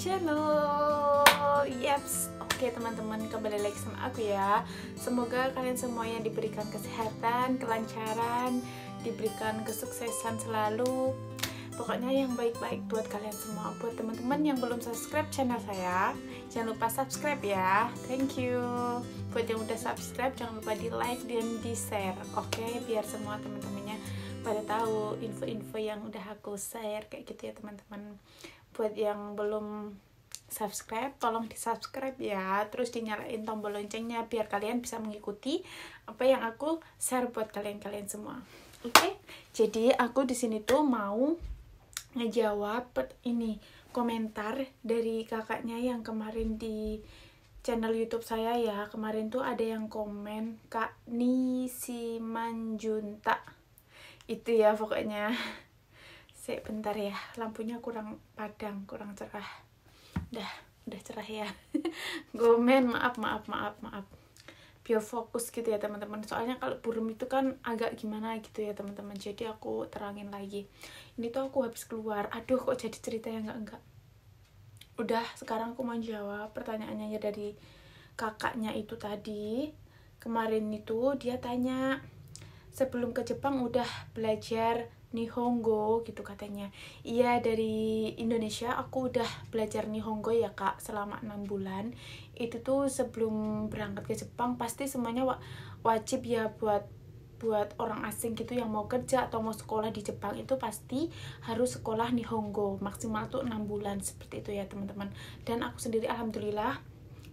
channel. Yaps, oke teman-teman, kembali lagi sama aku ya. Semoga kalian semuanya diberikan kesehatan, kelancaran, diberikan kesuksesan selalu. Pokoknya yang baik-baik buat kalian semua. Buat teman-teman yang belum subscribe channel saya, jangan lupa subscribe ya. Thank you. Buat yang udah subscribe, jangan lupa di like dan di share. Oke, biar semua teman-temannya pada tahu info-info yang udah aku share kayak gitu ya teman-teman. Buat yang belum subscribe, tolong di subscribe ya, terus dinyalain tombol loncengnya biar kalian bisa mengikuti apa yang aku share buat kalian semua. Oke, jadi aku di sini tuh mau ngejawab ini komentar dari kakaknya yang kemarin di channel YouTube saya ya. Kemarin tuh ada yang komen Kak Nisimanjunta itu ya pokoknya. Bentar ya, lampunya kurang padang, kurang cerah. Udah cerah ya. Gomen, maaf. Biar fokus gitu ya teman-teman. Soalnya kalau burem itu kan agak gimana gitu ya teman-teman. Jadi aku terangin lagi. Ini tuh aku habis keluar. Aduh, kok jadi cerita yang enggak. Udah, sekarang aku mau jawab pertanyaannya ya dari kakaknya itu tadi. Kemarin itu dia tanya, sebelum ke Jepang udah belajar Nihongo gitu katanya. Iya, dari Indonesia aku udah belajar Nihongo ya kak selama 6 bulan. Itu tuh sebelum berangkat ke Jepang pasti semuanya wajib ya buat orang asing gitu yang mau kerja atau mau sekolah di Jepang itu pasti harus sekolah Nihongo maksimal tuh 6 bulan seperti itu ya teman-teman. Dan aku sendiri alhamdulillah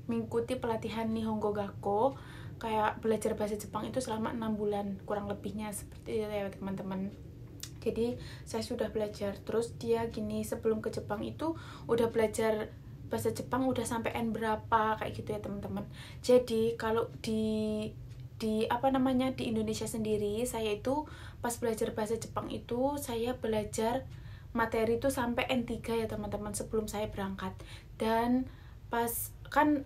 mengikuti pelatihan Nihongo Gakko, kayak belajar bahasa Jepang itu selama 6 bulan kurang lebihnya seperti itu ya teman-teman. Jadi saya sudah belajar. Terus dia gini, sebelum ke Jepang itu udah belajar bahasa Jepang udah sampai N berapa kayak gitu ya teman-teman. Jadi kalau di Indonesia sendiri, saya itu pas belajar bahasa Jepang itu saya belajar materi itu sampai N3 ya teman-teman sebelum saya berangkat. Dan pas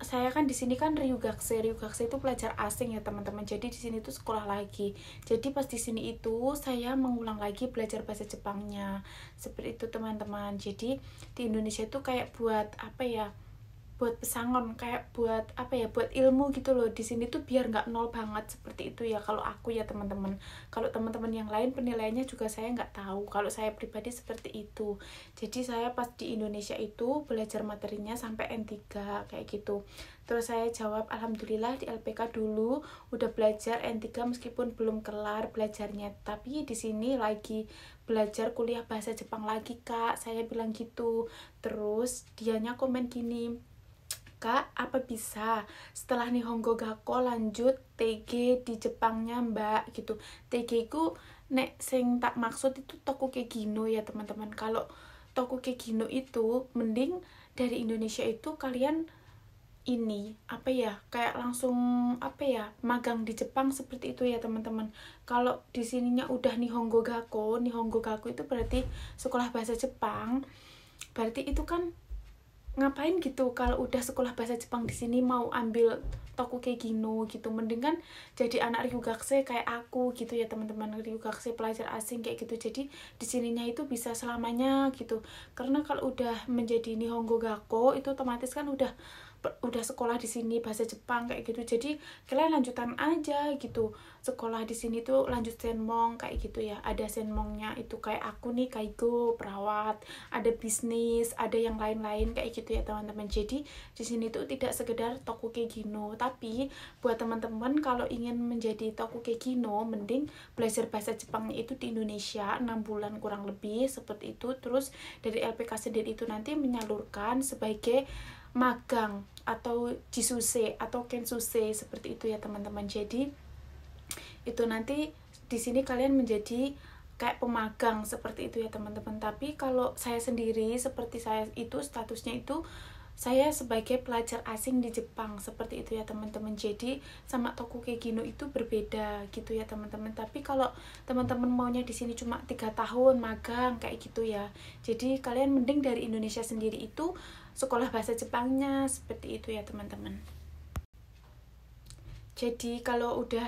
saya kan di sini kan Ryugakusei itu pelajar asing ya teman-teman. Jadi di sini tuh sekolah lagi. Jadi pas di sini itu saya mengulang lagi belajar bahasa Jepangnya. Seperti itu teman-teman. Jadi di Indonesia itu kayak buat buat pesangon, kayak buat buat ilmu gitu loh. Di sini tuh biar nggak nol banget seperti itu ya kalau aku ya teman-teman. Kalau teman-teman yang lain penilaiannya juga saya nggak tahu. Kalau saya pribadi seperti itu. Jadi saya pas di Indonesia itu belajar materinya sampai N3 kayak gitu. Terus saya jawab alhamdulillah di LPK dulu udah belajar N3 meskipun belum kelar belajarnya. Tapi di sini lagi belajar kuliah bahasa Jepang lagi kak, saya bilang gitu. Terus dianya komen gini, Kak, apa bisa setelah Nihongo Gakko lanjut TG di Jepangnya mbak gitu. TG ku nek sing tak maksud itu Tokugekino ya teman-teman. Kalau Tokugekino itu mending dari Indonesia itu kalian ini kayak langsung magang di Jepang seperti itu ya teman-teman. Kalau di sininya udah Nihongo Gakko itu berarti sekolah bahasa Jepang. Berarti itu kan ngapain gitu kalau udah sekolah bahasa Jepang di sini mau ambil Tokugekino gitu. Mending kan jadi anak Ryugakusei kayak aku gitu ya teman-teman. Ryugakusei pelajar asing kayak gitu. Jadi di sininya itu bisa selamanya gitu. Karena kalau udah menjadi Nihongo Gakko itu otomatis kan udah sekolah di sini bahasa Jepang kayak gitu. Jadi kalian lanjutan aja gitu. Sekolah di sini tuh lanjut senmong kayak gitu ya. Ada senmongnya itu kayak aku nih kaigo, perawat, ada bisnis, ada yang lain-lain kayak gitu ya teman-teman. Jadi di sini tuh tidak sekedar Tokugekino, tapi buat teman-teman kalau ingin menjadi Tokugekino mending belajar bahasa Jepangnya itu di Indonesia 6 bulan kurang lebih seperti itu. Terus dari LPK sendiri itu nanti menyalurkan sebagai magang atau jisuse atau kensuse seperti itu ya teman-teman. Jadi itu nanti di sini kalian menjadi kayak pemagang seperti itu ya teman-teman. Tapi kalau saya sendiri seperti saya itu statusnya itu saya sebagai pelajar asing di Jepang seperti itu ya teman-teman. Jadi sama Tokugekino itu berbeda gitu ya teman-teman. Tapi kalau teman-teman maunya di sini cuma 3 tahun magang kayak gitu ya. Jadi kalian mending dari Indonesia sendiri itu sekolah bahasa Jepangnya seperti itu ya teman-teman. Jadi kalau udah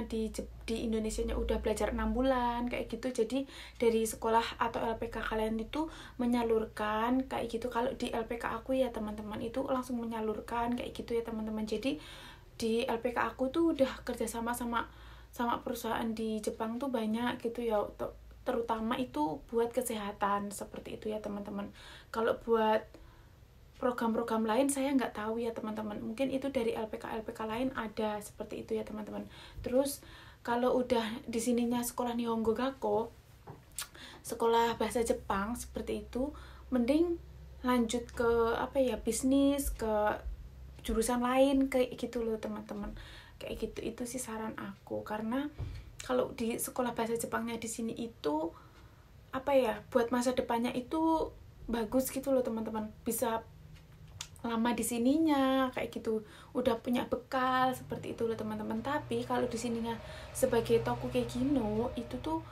di Indonesianya udah belajar 6 bulan kayak gitu, jadi dari sekolah atau LPK kalian itu menyalurkan kayak gitu. Kalau di LPK aku ya teman-teman itu langsung menyalurkan kayak gitu ya teman-teman. Jadi di LPK aku tuh udah kerjasama sama perusahaan di Jepang tuh banyak gitu ya, terutama itu buat kesehatan seperti itu ya teman-teman. Kalau buat program-program lain saya nggak tahu ya teman-teman, mungkin itu dari LPK lain ada seperti itu ya teman-teman. Terus kalau udah di sininya sekolah Nihongo Gakko, sekolah bahasa Jepang seperti itu, mending lanjut ke bisnis, ke jurusan lain kayak gitu loh teman-teman. Kayak gitu, itu sih saran aku. Karena kalau di sekolah bahasa Jepangnya di sini itu buat masa depannya itu bagus gitu loh teman-teman, bisa lama di sininya kayak gitu, udah punya bekal seperti itu loh teman-teman. Tapi kalau di sininya sebagai Tokugekino itu tuh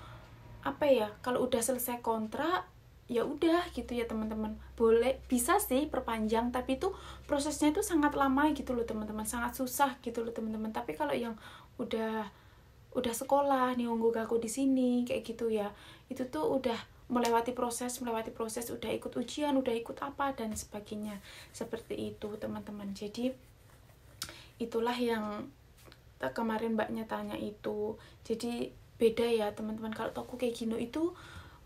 kalau udah selesai kontrak ya udah gitu ya teman-teman, boleh bisa sih perpanjang, tapi itu prosesnya itu sangat lama gitu loh teman-teman, sangat susah gitu loh teman-teman. Tapi kalau yang udah sekolah Nihongo Gakko di sini kayak gitu ya, itu tuh udah melewati proses, udah ikut ujian, udah ikut apa dan sebagainya seperti itu teman-teman. Jadi itulah yang kemarin mbaknya tanya itu. Jadi beda ya teman-teman, kalau Tokugekino itu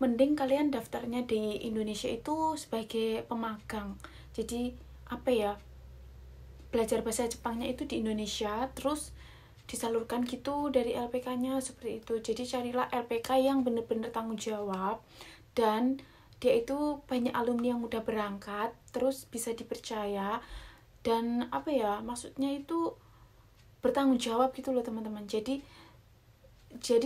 mending kalian daftarnya di Indonesia itu sebagai pemagang. Jadi belajar bahasa Jepangnya itu di Indonesia, terus disalurkan gitu dari LPK-nya seperti itu. Jadi carilah LPK yang bener-bener tanggung jawab, dan dia itu banyak alumni yang udah berangkat, terus bisa dipercaya, dan maksudnya itu bertanggung jawab gitu loh teman-teman. Jadi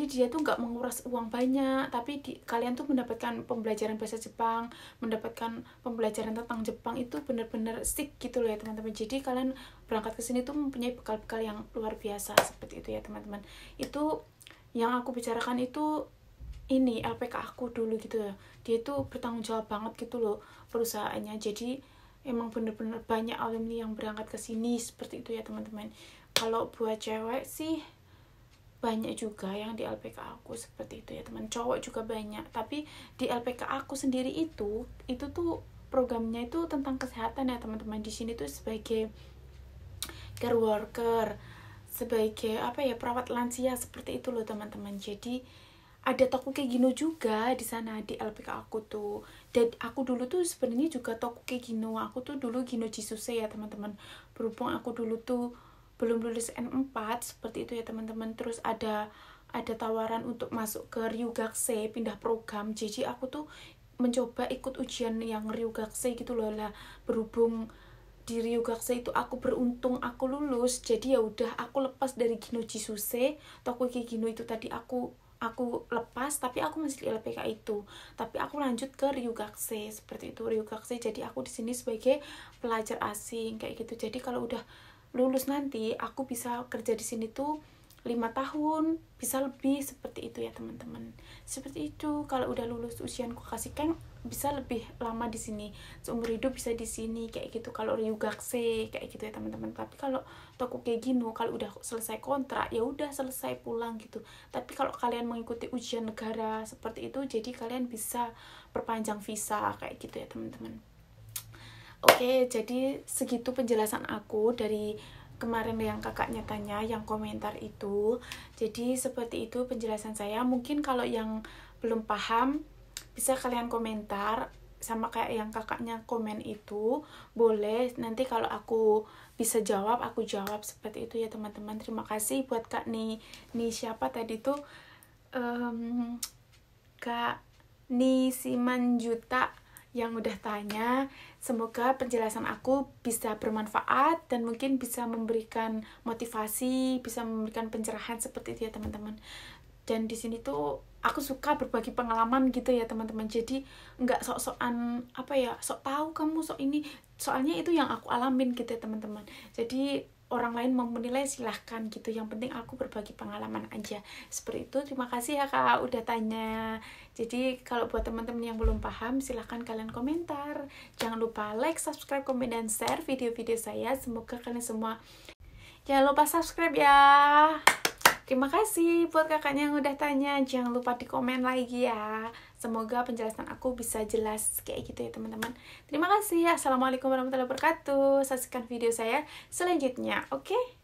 dia tuh nggak menguras uang banyak, tapi kalian tuh mendapatkan pembelajaran bahasa Jepang, mendapatkan pembelajaran tentang Jepang itu bener-bener stick gitu loh ya teman-teman. Jadi kalian berangkat ke sini tuh mempunyai bekal-bekal yang luar biasa seperti itu ya teman-teman. Itu yang aku bicarakan itu ini LPK aku dulu gitu ya, dia tuh bertanggung jawab banget gitu loh perusahaannya. Jadi emang bener-bener banyak alumni yang berangkat ke sini seperti itu ya teman-teman. Kalau buat cewek sih banyak juga yang di LPK aku seperti itu ya teman, cowok juga banyak. Tapi di LPK aku sendiri itu tuh programnya itu tentang kesehatan ya teman-teman. Di sini tuh sebagai care worker, sebagai perawat lansia seperti itu loh teman-teman. Jadi ada Tokugekino juga di sana di LPK aku tuh. Dan aku dulu tuh sebenarnya juga Tokugekino, aku tuh dulu Gino Jisuse ya teman-teman. Berhubung aku dulu tuh belum lulus N4 seperti itu ya teman-teman. Terus ada tawaran untuk masuk ke Ryugakusei, pindah program. Jadi aku tuh mencoba ikut ujian yang Ryugakusei gitu loh lah. Berhubung di Ryugakusei itu aku beruntung aku lulus, jadi ya udah aku lepas dari Gino Jisuse. Tokugekino itu tadi aku lepas, tapi aku masih di LPK itu, tapi aku lanjut ke Ryugakusei seperti itu. Ryugakusei, jadi aku di sini sebagai pelajar asing kayak gitu. Jadi kalau udah lulus nanti aku bisa kerja di sini tuh 5 tahun, bisa lebih seperti itu ya teman-teman. Seperti itu, kalau udah lulus ujian Kokashiken bisa lebih lama di sini, seumur hidup bisa di sini kayak gitu kalau Ryugakusei kayak gitu ya teman-teman. Tapi kalau Tokugekino kalau udah selesai kontrak ya udah selesai pulang gitu. Tapi kalau kalian mengikuti ujian negara seperti itu, jadi kalian bisa perpanjang visa kayak gitu ya teman-teman. Oke, jadi segitu penjelasan aku dari kemarin yang kakaknya tanya, yang komentar itu. Jadi seperti itu penjelasan saya. Mungkin kalau yang belum paham bisa kalian komentar sama kayak yang kakaknya komen itu, boleh. Nanti kalau aku bisa jawab, aku jawab seperti itu ya teman-teman. Terima kasih buat Kak Ni siapa tadi tuh, Kak Ni Simanjuta yang udah tanya. Semoga penjelasan aku bisa bermanfaat dan mungkin bisa memberikan motivasi, bisa memberikan pencerahan seperti itu ya teman-teman. Dan di sini tuh aku suka berbagi pengalaman gitu ya teman-teman. Jadi nggak sok-sokan sok tahu kamu, sok ini. Soalnya itu yang aku alamin gitu ya teman-teman. Jadi orang lain mau menilai silahkan gitu, yang penting aku berbagi pengalaman aja seperti itu. Terima kasih ya Kak udah tanya. Jadi kalau buat teman-teman yang belum paham silahkan kalian komentar, jangan lupa like, subscribe, komen, dan share video-video saya. Semoga kalian semua Jangan lupa subscribe ya. Terima kasih buat kakaknya yang udah tanya. Jangan lupa di komen lagi ya. Semoga penjelasan aku bisa jelas kayak gitu ya teman-teman. Terima kasih. Assalamualaikum warahmatullahi wabarakatuh. Saksikan video saya selanjutnya. Oke?